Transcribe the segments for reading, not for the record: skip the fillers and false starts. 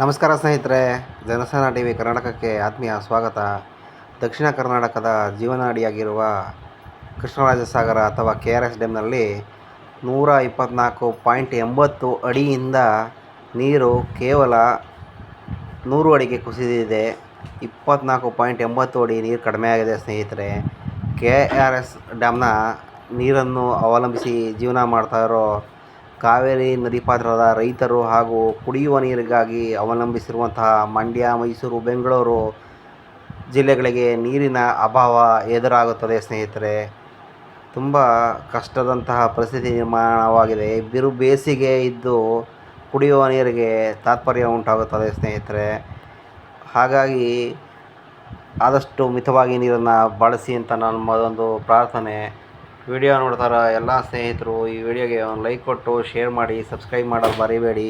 ನಮಸ್ಕಾರ ಸ್ನೇಹಿತರೆ, Jana Sena T V ಕರ್ನಾಟಕಕ್ಕೆ ಆತ್ಮೀಯ ಸ್ವಾಗತ. ದಕ್ಷಿಣ ಕರ್ನಾಟಕದ ಜೀವನಾಡಿಯಾಗಿರುವ ಕೃಷ್ಣರಾಜಸಾಗರ ಅಥವಾ KRS ಡ್ಯಾಮ್ನಲ್ಲಿ 124.80 ಅಡಿಯಿಂದ ನೀರು ಕೇವಲ 100 ಅಡಿಗೆ ಕುಸಿದಿದೆ. 24.80 ಅಡಿ ನೀರು ಕಡಿಮೆಯಾಗಿದೆ ಸ್ನೇಹಿತರೆ. KRS ಡ್ಯಾಮ್ನ ನೀರನ್ನು ಅವಲಂಬಿಸಿ ಜೀವನ ಮಾಡ್ತಾ ಇರೋ ಕಾವೇರಿ ನದಿ ಪಾತ್ರದ ರೈತರು ಹಾಗೂ ಕುಡಿಯುವ ನೀರಿಗಾಗಿ ಅವಲಂಬಿಸಿರುವಂತಹ ಮಂಡ್ಯ, ಮೈಸೂರು, ಬೆಂಗಳೂರು ಜಿಲ್ಲೆಗಳಿಗೆ ನೀರಿನ ಅಭಾವ ಎದುರಾಗುತ್ತದೆ ಸ್ನೇಹಿತರೆ. ತುಂಬ ಕಷ್ಟದಂತಹ ಪರಿಸ್ಥಿತಿ ನಿರ್ಮಾಣವಾಗಿದೆ. ಬಿರು ಬೇಸಿಗೆ ಇದ್ದು ಕುಡಿಯುವ ನೀರಿಗೆ ತಾತ್ಪರ್ಯ ಉಂಟಾಗುತ್ತದೆ ಸ್ನೇಹಿತರೆ. ಹಾಗಾಗಿ ಆದಷ್ಟು ಮಿತವಾಗಿ ನೀರನ್ನು ಬಳಸಿ ಅಂತ ನಮ್ಮದೊಂದು ಪ್ರಾರ್ಥನೆ. ವಿಡಿಯೋ ನೋಡ್ತಾರ ಎಲ್ಲ ಸ್ನೇಹಿತರು ಈ ವಿಡಿಯೋಗೆ ಒಂದು ಲೈಕ್ ಕೊಟ್ಟು ಶೇರ್ ಮಾಡಿ, ಸಬ್ಸ್ಕ್ರೈಬ್ ಮಾಡೋದು ಮರಿಬೇಡಿ.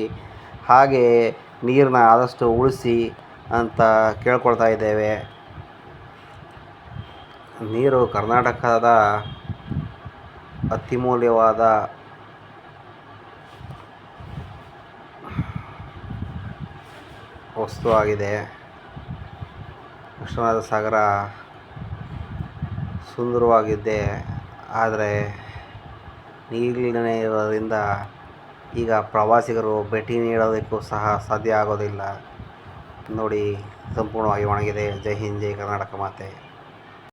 ಹಾಗೆ ನೀರನ್ನ ಆದಷ್ಟು ಉಳಿಸಿ ಅಂತ ಕೇಳ್ಕೊಳ್ತಾ ಇದ್ದೇವೆ. ನೀರು ಕರ್ನಾಟಕದ ಅತ್ಯಮೂಲ್ಯವಾದ ವಸ್ತು ಆಗಿದೆ. ಕೃಷ್ಣರಾಜಸಾಗರ ಸುಂದರವಾಗಿದೆ, ಆದರೆ ನೀರಿಲ್ಲದೇ ಇರೋದ್ರಿಂದ ಈಗ ಪ್ರವಾಸಿಗರು ಭೇಟಿ ನೀಡೋದಕ್ಕೂ ಸಹ ಸಾಧ್ಯ ಆಗೋದಿಲ್ಲ. ನೋಡಿ, ಸಂಪೂರ್ಣವಾಗಿ ಒಣಗಿದೆ. ಜೈ ಹಿಂದ್, ಜೈ ಕರ್ನಾಟಕ ಮಾತೆ.